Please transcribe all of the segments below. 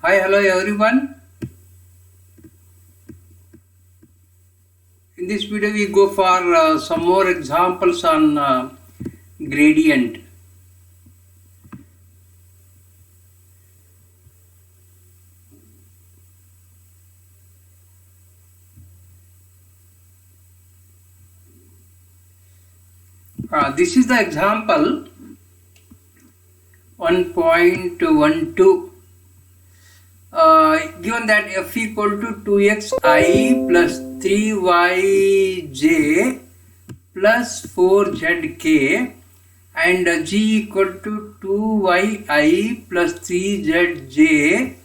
Hi, hello everyone. In this video, we go for some more examples on gradient. This is the example 1.12. Given that f equal to 2xi plus 3yj plus 4zk and g equal to 2yi plus 3zj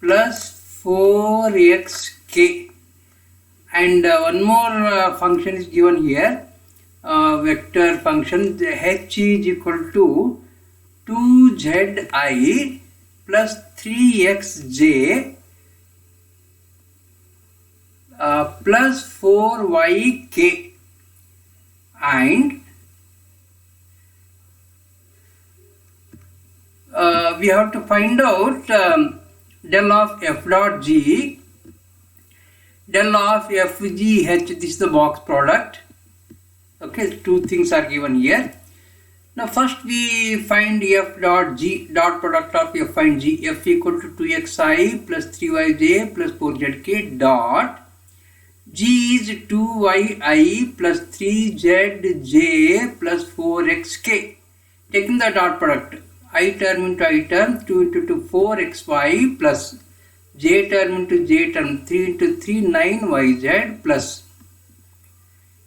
plus 4xk, and one more function is given here, vector function. H is equal to 2zi plus 3xj plus 4yk, and we have to find out del of f dot g, del of fgh. This is the box product. Okay, two things are given here. Now first we find f dot g, dot product of f and g. F equal to 2xi plus 3yj plus 4zk dot g is 2yi plus 3zj plus 4xk. Taking the dot product, I term into I term, 2 into 2 4xy plus j term into j term, 3 into 3 9yz plus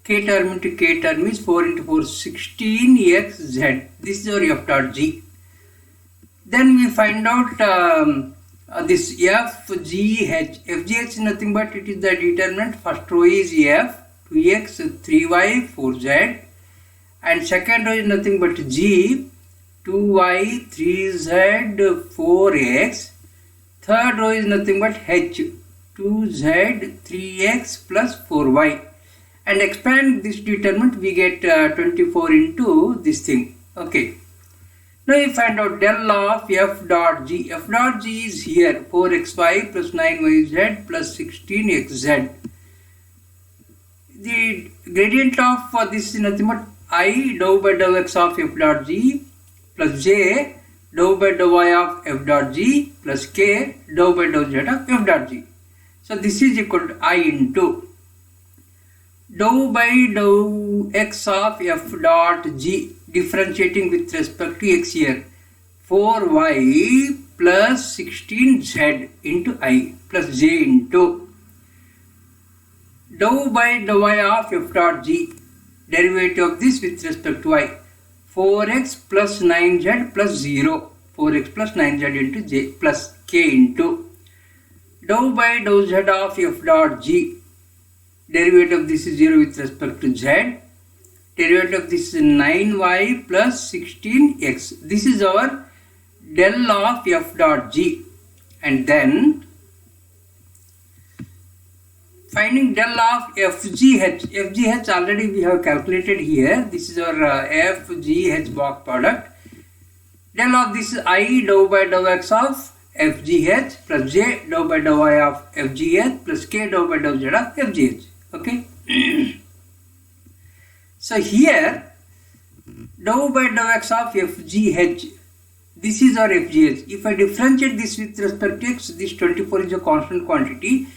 k term into k term is 4 into 4 16xz. This is our f dot g. Then we find out this fgh. Fgh is nothing but it is the determinant. First row is f, 2x, 3y, 4z, and second row is nothing but g, 2y, 3z, 4x. Third row is nothing but h, 2z, 3x plus 4y. And expand this determinant, we get 24 into this thing. Okay. Now we find out del of f dot g. F dot g is here, 4xy plus 9yz plus 16xz. The gradient of this is nothing but I dou by dou x of f dot g plus j dou by dou y of f dot g plus k dou by dou z of f dot g. So this is equal to I into dou by dou x of f dot g, differentiating with respect to x here, 4y plus 16z into I plus j into dou by dou y of f dot g, derivative of this with respect to y, 4x plus 9z plus 0, 4x plus 9z into j plus k into dou by dou z of f dot g, derivative of this is 0 with respect to z, derivative of this is 9y plus 16x. This is our del of f dot g. And then finding del of fgh. Fgh already we have calculated here. This is our fgh box product. Del of this is I dou by dou x of fgh plus j dou by dou y of fgh plus k dou by dou z of fgh. Okay. So here dou by dou x of fgh, this is our fgh. If I differentiate this with respect to x, this 24 is a constant quantity.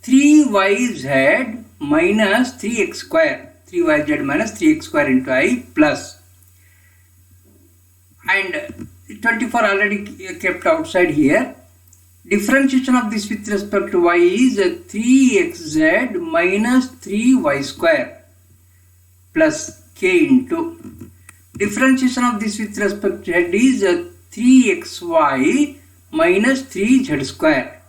3yz minus 3x square, 3yz minus 3x square into I plus, and 24 already kept outside here. Differentiation of this with respect to y is 3xz minus 3y square plus k into differentiation of this with respect to z is 3xy minus 3z square.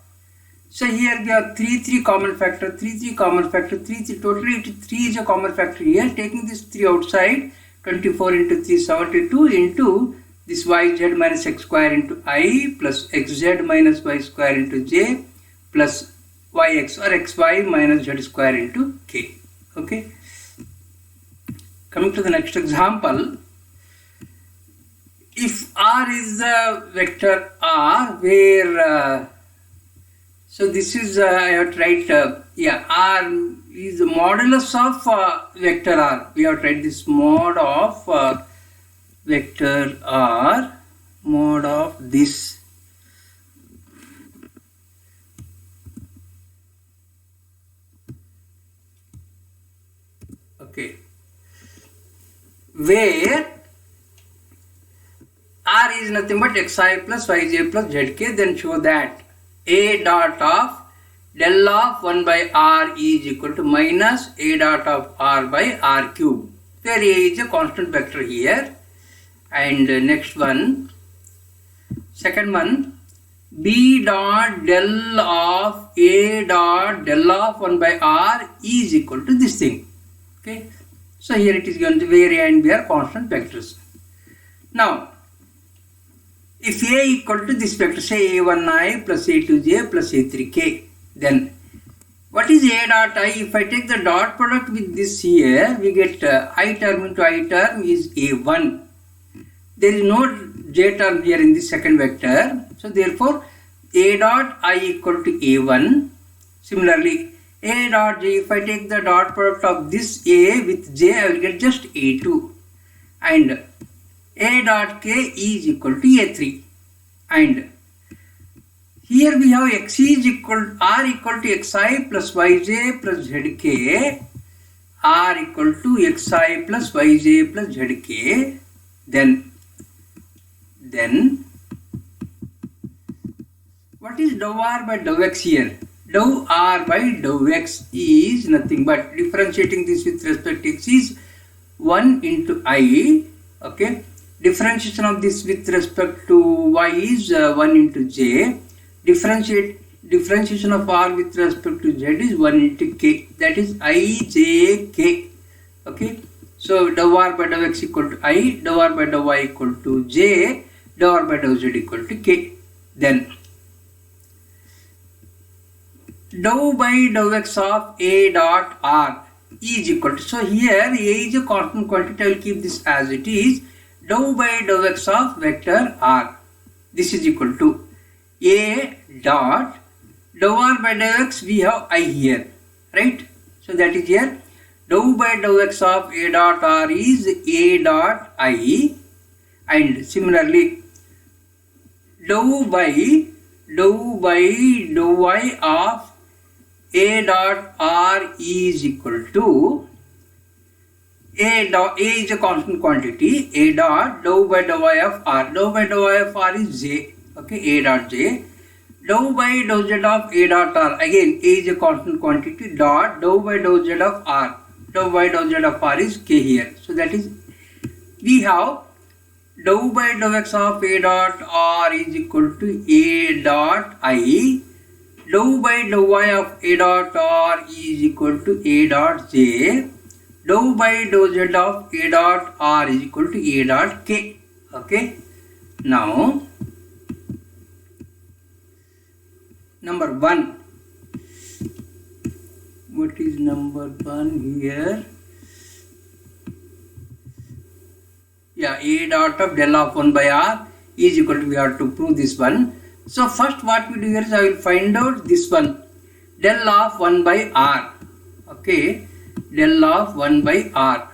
So here we have 3 common factor, 3 common factor, 3 totally 3 is a common factor here. Taking this 3 outside, 24 into 3 72 into this yz minus x square into I plus xz minus y square into j plus yx or xy minus z square into k. Okay. Coming to the next example, if R is the vector R where So this is I have to write R is the modulus of vector R. We have to write this mod of vector R, mod of this. Okay, where R is nothing but xi plus yj plus zk, then show that A dot of del of 1 by R is equal to minus A dot of R by R cube, where A is a constant vector here. And next one, second one, B dot del of A dot del of 1 by R is equal to this thing. Okay, so here it is going to where A and B are constant vectors. Now, if A equal to this vector, say A1i plus A2j plus A3k, then what is A dot I? If I take the dot product with this here, we get I term into I term is A1. There is no j term here in this second vector. So therefore, A dot I equal to A1. Similarly, A dot j, if I take the dot product of this A with j, I will get just A2. And A dot k is equal to A3. And here we have x is equal R equal to xi plus yj plus zk, R equal to xi plus yj plus zk. Then what is dou R by dou x here? Dou R by dou x is nothing but differentiating this with respect to x is 1 into I. Okay, differentiation of this with respect to y is 1 into j. Differentiation of R with respect to z is 1 into k. That is I j k. Okay, so dou R by dou x equal to I, dou R by dou y equal to j, dou R by dou z equal to k. Then dou by dou x of A dot R is equal to, so here A is a constant quantity, I will keep this as it is, dou by dou x of vector R. This is equal to A dot dou R by dou x, we have I here, right? So that is here, dou by dou x of A dot R is A dot I, and similarly dou by dou y of A dot R is equal to A is a constant quantity, A dot dou by dou y of R. Dou by dou y of R is j. Okay, A dot j. Dou by dou z of A dot R. Again, A is a constant quantity, dot dou by dou z of R. Dou by dou z of R is k here. So that is, we have dou by dou x of A dot R is equal to A dot I. Dou by dou y of A dot R is equal to A dot j. Dou by dou z of A dot R is equal to A dot k. Okay. Now, number 1. What is number 1 here? Yeah, A dot of del of 1 by R is equal to, we have to prove this one. So first what we do here is I will find out this one, del of 1 by R. Okay, del of 1 by R.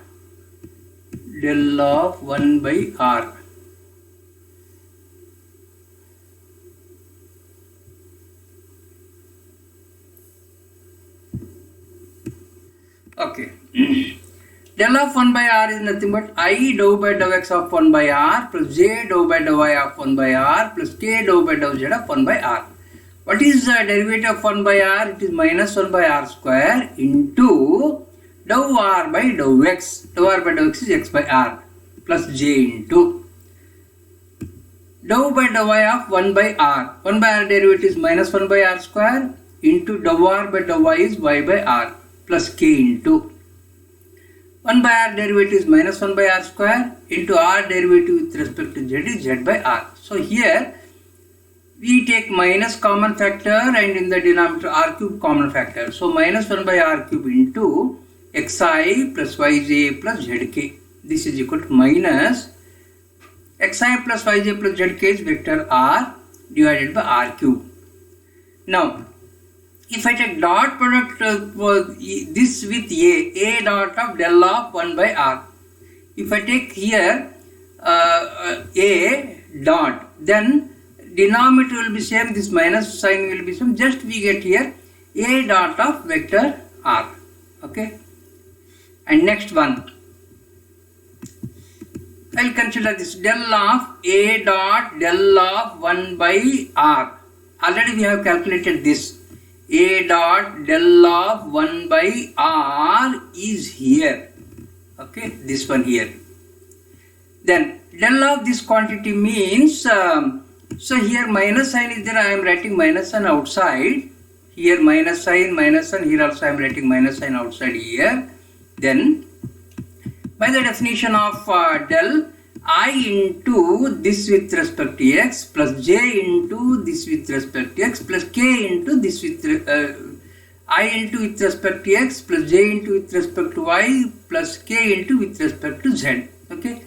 Del of 1 by R. Okay. Del of 1 by R is nothing but I dou by dou x of 1 by R plus j dou by dou y of 1 by R plus k dou by dou z of 1 by R. What is the derivative of 1 by R? It is minus 1 by R square into dou R by dou x. Dou R by dou x is x by R plus j into dou by dou y of 1 by R. 1 by R derivative is minus 1 by R square into dou R by dou y is y by R plus k into 1 by R derivative is minus 1 by R square into R derivative with respect to z is z by R. So here we take minus common factor and in the denominator R cube common factor. So minus 1 by R cube into xi plus yj plus zk. This is equal to minus xi plus yj plus zk is vector R divided by R cube. Now if I take dot product for this with a dot of del of 1 by r. If I take here a dot, then denominator will be same, this minus sign will be same, just we get here a dot of vector r. Okay. And next one, I will consider this del of a dot del of 1 by r. Already we have calculated this. A dot del of 1 by r is here. Okay, this one here. Then del of this quantity means, so here minus sign is there, I am writing minus sign outside. Here minus sign, here also I am writing minus sign outside here. Then by the definition of del, I into this with respect to x plus j into this with respect to x plus k into this with I into with respect to x plus j into with respect to y plus k into with respect to z. Okay.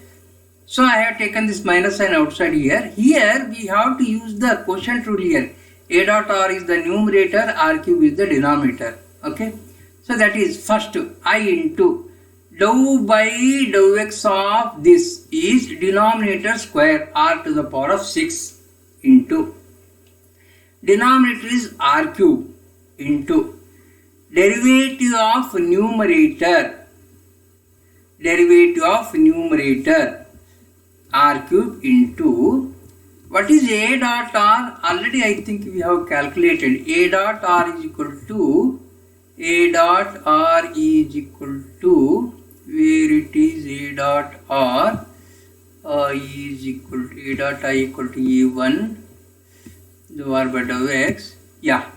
So I have taken this minus sign outside here. Here we have to use the quotient rule here. A dot r is the numerator, r cube is the denominator. Okay. So that is first I into dou by dou x of this is denominator square r to the power of 6 into denominator is r cube into derivative of numerator r cube into what is a dot r? Already I think we have calculated. A dot r is equal to where it is a dot r is equal to a dot I equal to a1 dou r by dou x. Yeah,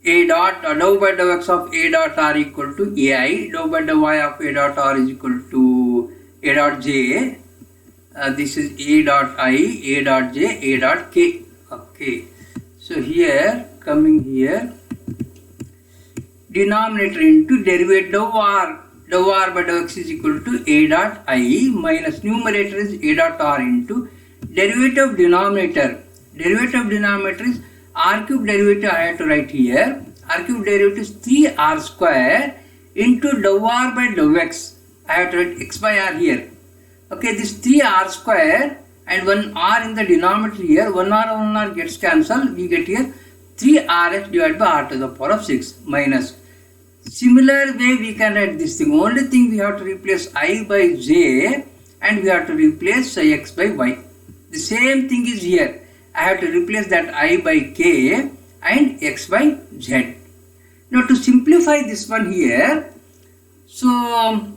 a dot dou by dou x of a dot r equal to ai, dou by dou y of a dot r is equal to a dot j. This is a dot I, a dot j, a dot k. Okay, so here coming here denominator into derivative dou r by dou x is equal to a dot I minus numerator is a dot r into derivative of denominator. Derivative of denominator is r cube derivative I have to write here. R cube derivative is 3r square into dou r by dou x. I have to write x by r here. Okay, this 3r square and 1r in the denominator here, 1r gets cancelled. We get here 3rx divided by r to the power of 6 minus. Similar way we can write this thing. Only thing we have to replace I by j and we have to replace x by y. The same thing is here. I have to replace that I by k and x by z. Now to simplify this one here, so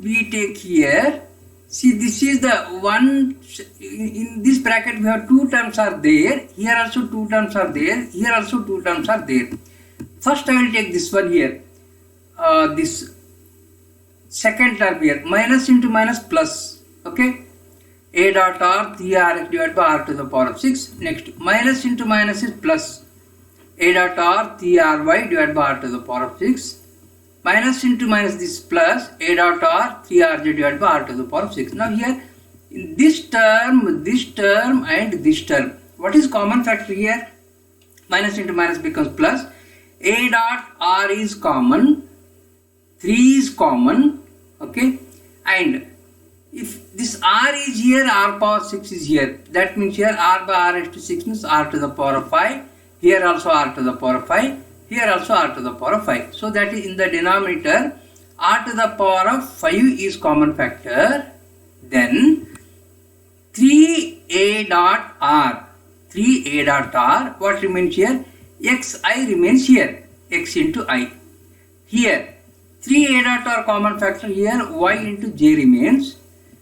we take here, see this is the one, in this bracket we have two terms are there, here also two terms are there, here also two terms are there. First I will take this one here, this second term here, minus into minus plus, okay, a dot r 3rx divided by r to the power of 6. Next minus into minus is plus, a dot r 3ry divided by r to the power of 6. Minus into minus this plus a dot r 3rj divided by r to the power of 6. Now here in this term and this term, what is common factor here? Minus into minus becomes plus. A dot r is common, 3 is common, okay, and if this r is here, r power 6 is here, that means here r by r raised to 6 means r to the power of 5, here also r to the power of 5, here also r to the power of 5. So that is in the denominator r to the power of 5 is common factor. Then 3a dot r, what remains here? xi remains here, x into I. Here 3a dot r common factor, here y into j remains.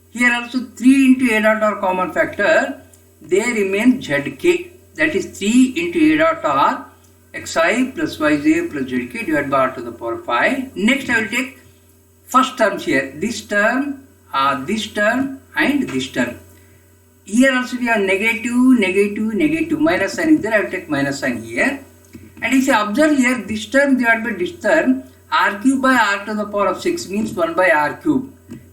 Here also 3 into a dot r common factor, there remains zk, that is 3 into a dot r xi plus yj plus zk divided by r to the power of 5. Next I will take first terms here, this term and this term. Here also we have negative, minus sign is there, I will take minus sign here. And if you observe here, this term divided by this term, r cube by r to the power of 6 means 1 by r cube.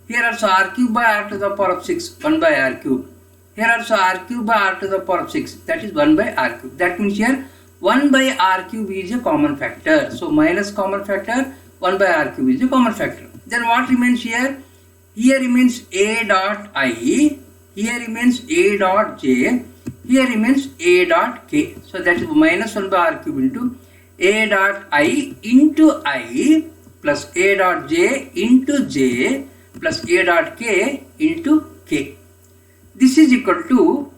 Here also r cube by r to the power of 6, 1 by r cube. Here also r cube by r to the power of 6, that is 1 by r cube. That means here 1 by r cube is a common factor. So minus common factor, 1 by r cube is a common factor. Then what remains here? Here remains a dot I, here remains a dot j, here remains a dot k. So that is minus 1 by r cube into a dot I into I plus a dot j into j plus a dot k into k. This is equal to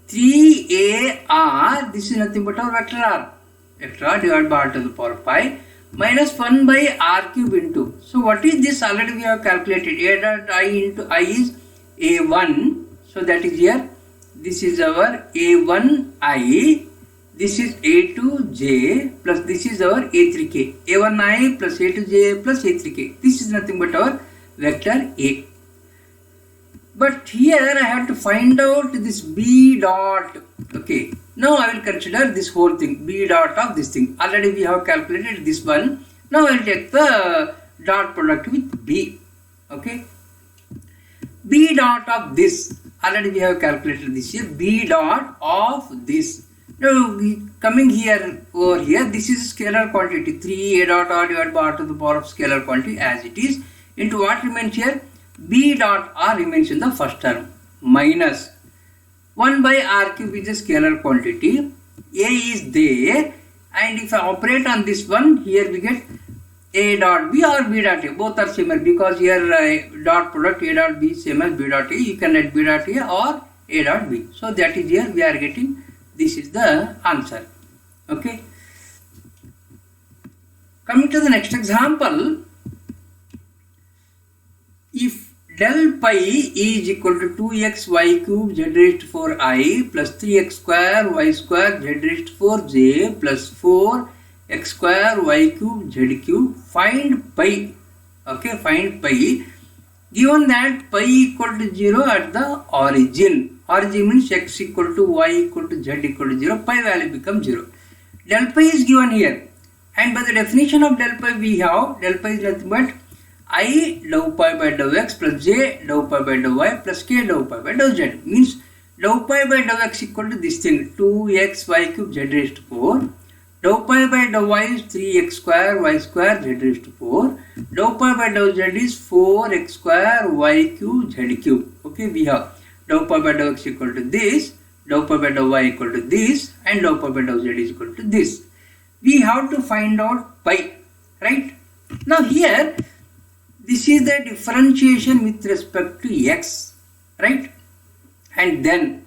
3ar, this is nothing but our vector r. Vector r divided by r to the power 5 minus 1 by r cube into. So what is this? Already we have calculated. A dot I into I is a1. So that is here. This is our a1i. This is a2j plus this is our a3k. a1i plus a2j plus a3k. This is nothing but our vector a. But here I have to find out this b dot. Okay. Now I will consider this whole thing. B dot of this thing. Already we have calculated this one. Now I will take the dot product with b. Okay. B dot of this. Already we have calculated this here. B dot of this. Now coming here over here, this is scalar quantity 3 a dot r divided by r to the power of scalar quantity as it is into what remains here. B dot r remains in the first term minus 1 by r cube is a scalar quantity. A is there, and if I operate on this one, here we get a dot b or b dot a. Both are similar because here dot product a dot b is same as b dot a. You can write b dot a or a dot b. So that is here we are getting. This is the answer. Okay. Coming to the next example. If del pi is equal to 2x y cube z raised to 4i plus 3x square y square z raised to 4j plus 4x square y cube z cube, find pi. Okay, find pi. Given that pi equal to 0 at the origin. Origin means x equal to y equal to z equal to 0. Pi value becomes 0. Del pi is given here. And by the definition of del pi we have del pi is nothing but I dou pi by dou x plus j dou pi by dou y plus k dou pi by dou z. Means dou pi by dou x equal to this thing 2x y cube z raised to 4. Dou pi by dou y is 3x square y square z raised to 4. Dou pi by dou z is 4x square y cube z cube. Okay, we have dou pi by dou x equal to this, dou pi by dou y equal to this, and dou pi by dou z is equal to this. We have to find out pi, right? Now here, this is the differentiation with respect to x, right? And then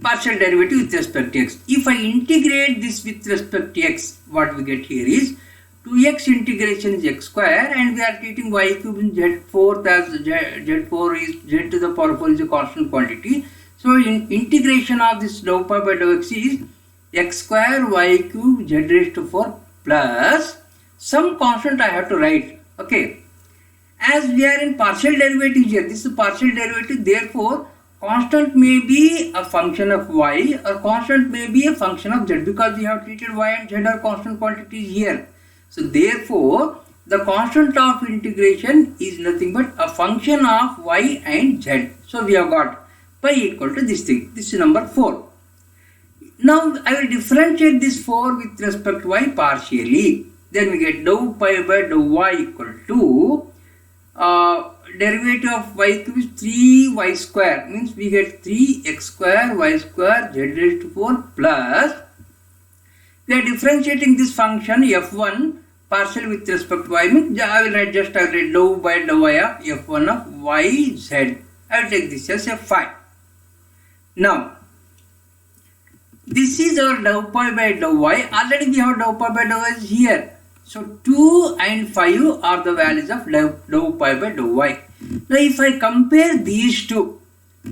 partial derivative with respect to x. If I integrate this with respect to x, what we get here is 2x integration is x square, and we are treating y cube in z4 as z4 is z to the power 4 is a constant quantity. So in integration of this dou pi by dou x is x square y cube z raised to 4 plus some constant I have to write. Okay. As we are in partial derivative here, this is partial derivative, therefore constant may be a function of y or constant may be a function of z, because we have treated y and z are constant quantities here. So therefore the constant of integration is nothing but a function of y and z. So we have got pi equal to this thing. This is number 4. Now I will differentiate this 4 with respect to y partially. Then we get dou pi by dou y equal to derivative of y cube is 3y square, means we get 3x square y square z raised to 4 plus we are differentiating this function f1 partial with respect to y, means I will write dou by dou y of f1 of y z. I will take this as f5. Now this is our dou pi by dou y. Already we have dou pi by dou y here. So 2 and 5 are the values of dou pi by dou y. Now if I compare these two,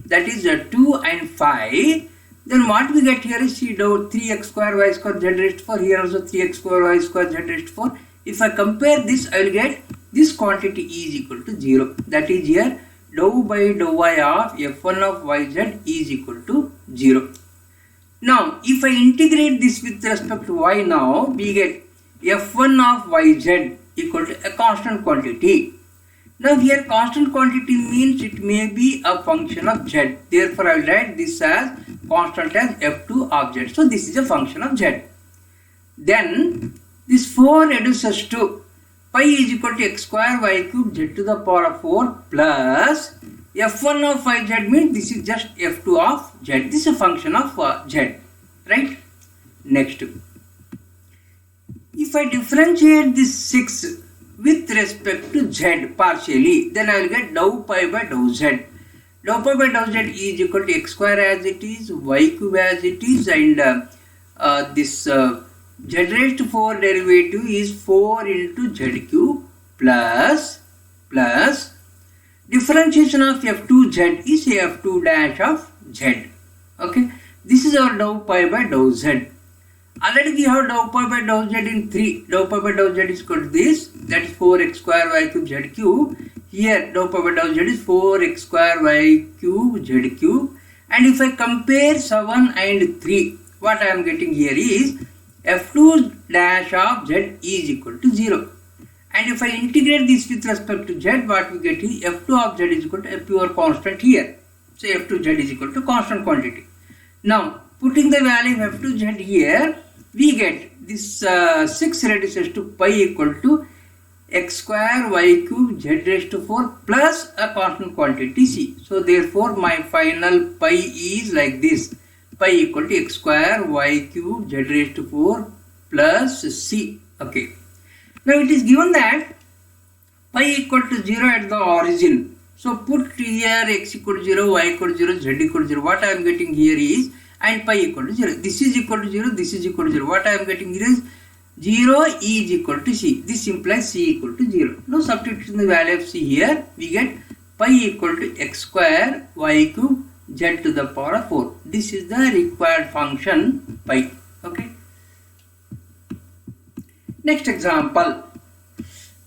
that is 2 and 5, then what we get here is see dou 3x square y square z raised to 4, here also 3x square y square z raised to 4. If I compare this, I will get this quantity is equal to 0. That is here dou by dou y of f1 of yz is equal to 0. Now if I integrate this with respect to y, now we get f1 of yz equal to a constant quantity. Now here constant quantity means it may be a function of z. Therefore I will write this as constant as f2 of z. So this is a function of z. Then this 4 reduces to pi is equal to x square y cube z to the power of 4 plus f1 of yz means this is just f2 of z. This is a function of z, right? Next, if I differentiate this 6 with respect to z partially, then I will get dou pi by dou z. Dou pi by dou z is equal to x square as it is, y cube as it is, and this z raised to 4 derivative is 4 into z cube plus differentiation of f2z is f2 dash of z. Okay, this is our dou pi by dou z. Already we have dou pi by dou z in 3. Dou pi by dou z is equal to this, that is 4x square y cube z cube. Here dou pi by dou z is 4x square y cube z cube. And if I compare 7 and 3, what I am getting here is f2 dash of z is equal to 0. And if I integrate this with respect to z, what we get is f2 of z is equal to a pure constant here. So f2z is equal to constant quantity. Now putting the value of f2z here, we get this 6 reduces to pi equal to x square y cube z raised to 4 plus a constant quantity c. So therefore my final pi is like this, pi equal to x square y cube z raised to 4 plus c. Okay. Now it is given that pi equal to 0 at the origin. So put here x equal to 0, y equal to 0, z equal to 0. What I am getting here is, and pi equal to 0. This is equal to 0, this is equal to 0. What I am getting here is 0 is equal to c. This implies c equal to 0. Now substituting the value of c here, we get pi equal to x square y cube z to the power of 4. This is the required function pi. Okay. Next example.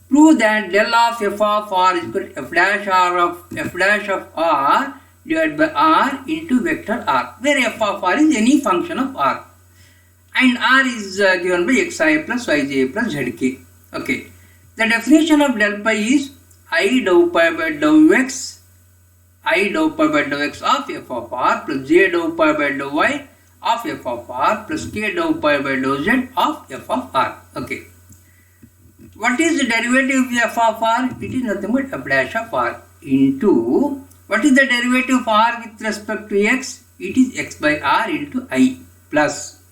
Prove that del of f of r is equal to f dash of r divided by r into vector r, where f of r is any function of r and r is given by xi plus yj plus zk. Okay. The definition of del pi is I dou pi by dou x of f of r plus j dou pi by dou y of f of r plus k dou pi by dou z of f of r. Okay. What is the derivative of f of r? It is nothing but f dash of r into, what is the derivative of r with respect to x? It is x by r into I plus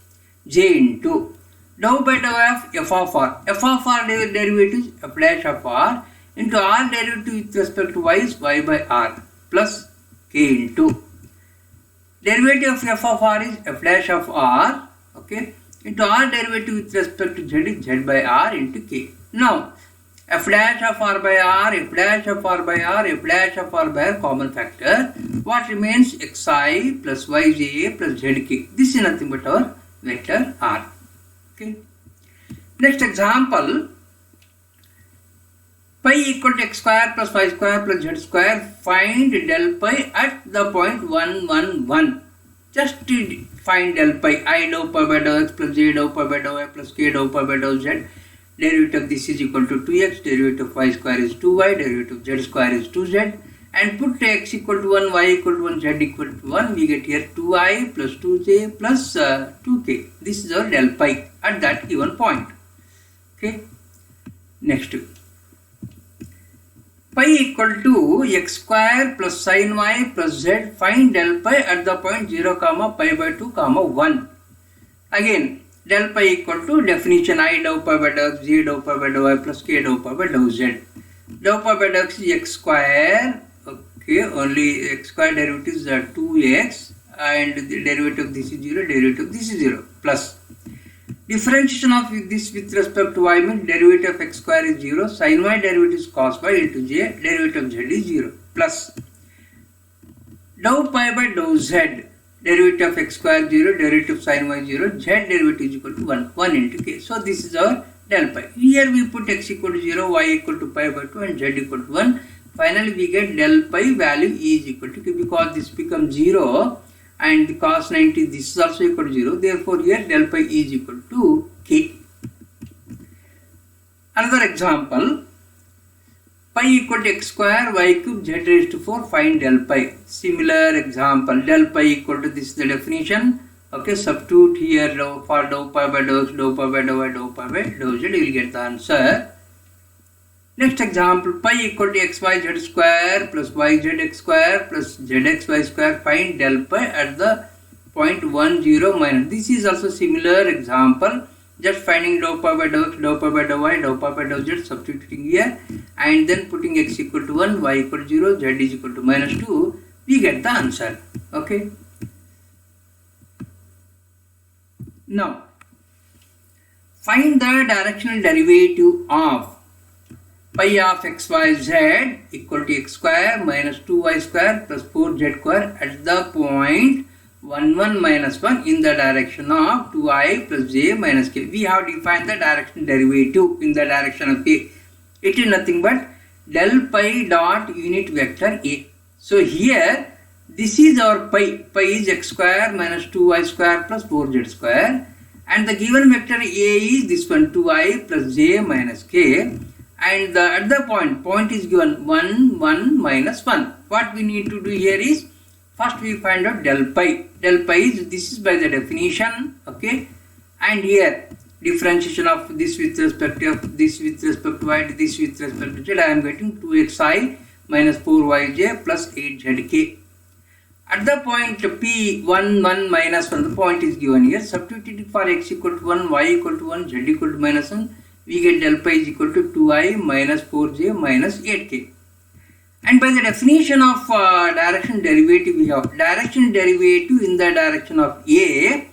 j into dou by dou f of r. F of r derivative is f dash of r into r derivative with respect to y is y by r plus k into derivative of f of r is f dash of r, okay, into r derivative with respect to z is z by r into k. Now f dash of r by r, f dash of r by r, f dash of r by r common factor. What remains? xi plus yj plus zk. This is nothing but our vector r. Okay. Next example. Pi equal to x square plus y square plus z square. Find del pi at the point 1, 1, 1. Just to find del pi. I dou pi by dou x plus j dou pi by dou y plus k dou pi by dou z. Derivative of this is equal to 2x, derivative of y square is 2y, derivative of z square is 2z, and put x equal to 1, y equal to 1, z equal to 1, we get here 2i plus 2j plus 2k. This is our del pi at that given point. Okay. Next, pi equal to x square plus sin y plus z. Find del pi at the point 0 comma pi by 2 comma 1. Again, del pi equal to definition I dou pi by dou x, j dou pi by dou y plus k dou pi by dou z. Dou pi by dou x is x square, okay, only x square derivatives are 2x and the derivative of this is 0, derivative of this is 0 plus differentiation of this with respect to y means derivative of x square is 0, sin y derivative is cos y into j, derivative of z is 0 plus dou pi by dou z. Derivative of x square 0, derivative of sin y 0, z derivative is equal to 1, 1 into k. So this is our del pi. Here we put x equal to 0, y equal to pi by 2 and z equal to 1. Finally we get del pi value is equal to k because this becomes 0 and the cos 90 this is also equal to 0. Therefore here del pi is equal to k. Another example. Pi equal to x square y cube z raised to 4, find del pi. Similar example, del pi equal to this is the definition, Okay, substitute here for dou pi by dou x, dou pi by dou y, dou pi by dou z, you will get the answer. Next example, pi equal to xyz square plus yzx square plus zxy square. Find del pi at the point 1, 0, minus. This is also similar example. Just finding dou pi by dou x, dou pi by dou y, dou pi by dou z, substituting here, and then putting x equal to 1, y equal to 0, z is equal to minus 2. We get the answer. Okay. Now, find the directional derivative of pi of xyz equal to x square minus 2y square plus 4z square at the point 1, 1 minus 1 in the direction of 2i plus j minus k. We have defined the directional derivative in the direction of a. It is nothing but del pi dot unit vector a. So here, this is our pi. Pi is x square minus 2y square plus 4z square. And the given vector a is this one, 2i plus j minus k. And at the point is given 1, 1 minus 1. What we need to do here is, first we find out del pi. Del pi is, this is by the definition, okay. And here, differentiation of this with respect to this with respect to y, this with respect to z, I am getting 2xi minus 4yj plus 8zk. At the point p 1, 1 minus 1, the point is given here. Substituting for x equal to 1, y equal to 1, z equal to minus 1, we get del pi is equal to 2i minus 4j minus 8k. And by the definition of direction derivative, we have direction derivative in the direction of a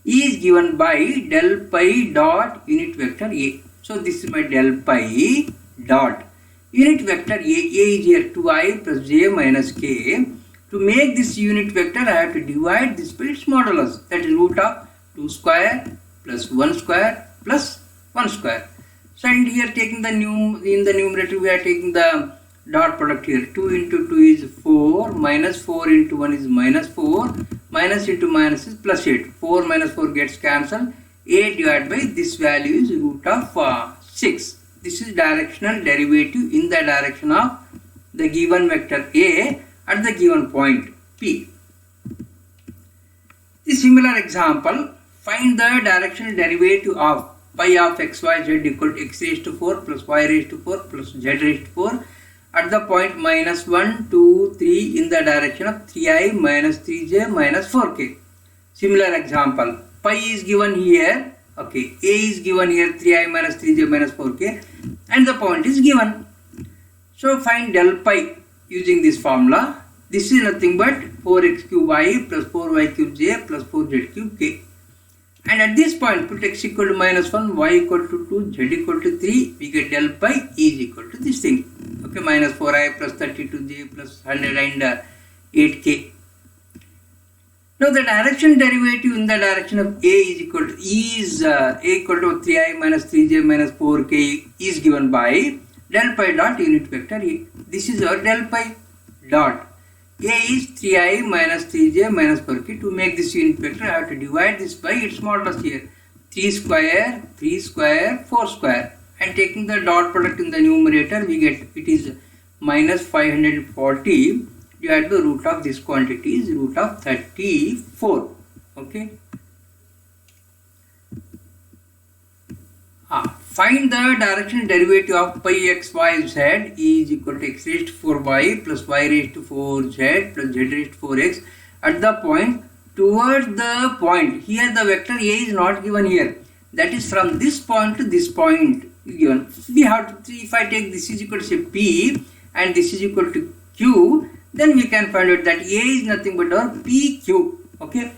is given by del pi dot unit vector a. So this is my del pi dot unit vector a. A is here 2i plus j minus k. To make this unit vector, I have to divide this by its modulus, that is root of 2 square plus 1 square plus 1 square. So and here taking the in the numerator we are taking the dot product here. 2 into 2 is 4, minus 4 into 1 is minus 4, minus into minus is plus 8. 4 minus 4 gets cancelled. 8 divided by this value is root of 6. This is directional derivative in the direction of the given vector a at the given point p. The similar example, find the directional derivative of pi of xyz equal to x raised to 4 plus y raised to 4 plus z raised to 4 at the point minus 1, 2, 3 in the direction of 3i minus 3j minus 4k. Similar example, pi is given here, okay, a is given here 3i minus 3j minus 4k and the point is given. So find del pi using this formula. This is nothing but 4x cube y plus 4y cube j plus 4z cube k. And at this point, put x equal to minus 1, y equal to 2, z equal to 3, we get del pi is equal to this thing. Okay, minus 4i plus 32j plus 108k. Now the direction derivative in the direction of a is equal to a equal to 3i minus 3j minus 4k is given by del pi dot unit vector a. This is our del pi dot. A is 3i minus 3j minus 4k. To make this unit vector, I have to divide this by its modulus here. 3 square, 3 square, 4 square. And taking the dot product in the numerator, we get it is minus 540 divided by root of this quantity is root of 34. Okay. Find the direction derivative of pi x y z is equal to x raised to 4y plus y raised to 4z plus z raised to 4x at the point towards the point. Here the vector a is not given here. That is from this point to this point given. We have to, if I take this is equal to say p and this is equal to q, then we can find out that a is nothing but our pq. Okay.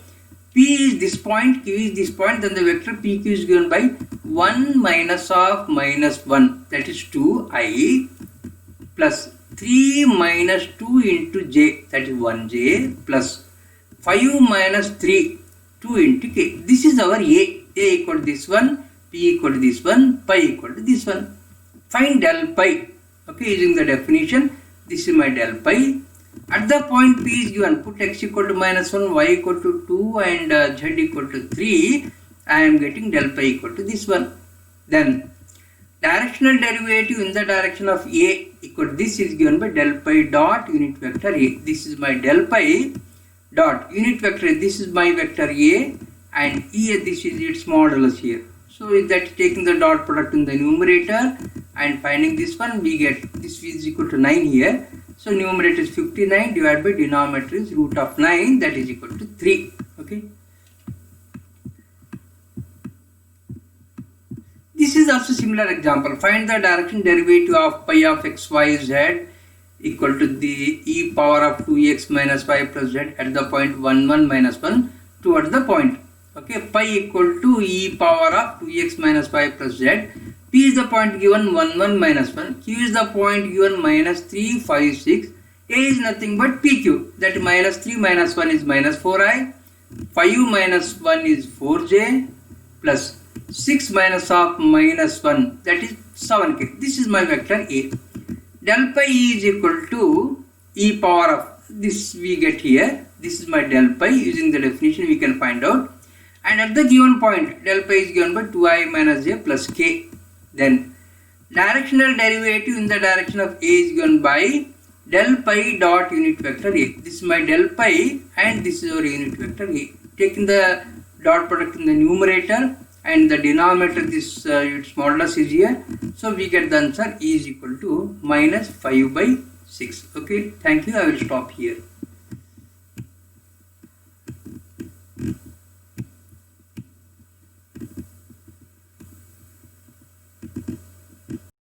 P is this point, Q is this point, then the vector PQ is given by 1 minus of minus 1, that is 2i plus 3 minus 2 into j, that is 1j plus 5 minus 3, 2 into k. This is our A equal to this one, P equal to this one, pi equal to this one. Find del pi, okay, using the definition, this is my del pi. At the point P is given, put x equal to minus 1, y equal to 2 and z equal to 3, I am getting del pi equal to this one. Then directional derivative in the direction of A equal to this is given by del pi dot unit vector A. This is my del pi dot unit vector, this is my vector A and E, this is its modulus here. So that taking the dot product in the numerator and finding this one, we get this is equal to 9 here. So numerator is 59 divided by denominator is root of 9, that is equal to 3. Okay. This is also similar example. Find the direction derivative of pi of x, y, z equal to the e power of 2x minus y plus z at the point 1, 1, minus 1 towards the point. Okay, pi equal to e power of 2x minus y plus z. P is the point given 1, 1, minus 1. Q is the point given minus 3, 5, 6. A is nothing but PQ. That minus 3 minus 1 is minus 4i. 5 minus 1 is 4j plus 6 minus of minus 1, that is 7k. This is my vector A. Del pi is equal to e power of this we get here. This is my del pi. Using the definition we can find out. And at the given point, del pi is given by 2i minus j plus k. Then directional derivative in the direction of A is given by del pi dot unit vector A. This is my del pi and this is our unit vector A. Taking the dot product in the numerator and the denominator, this its modulus is here. So we get the answer E is equal to minus 5 by 6. Okay, thank you. I will stop here.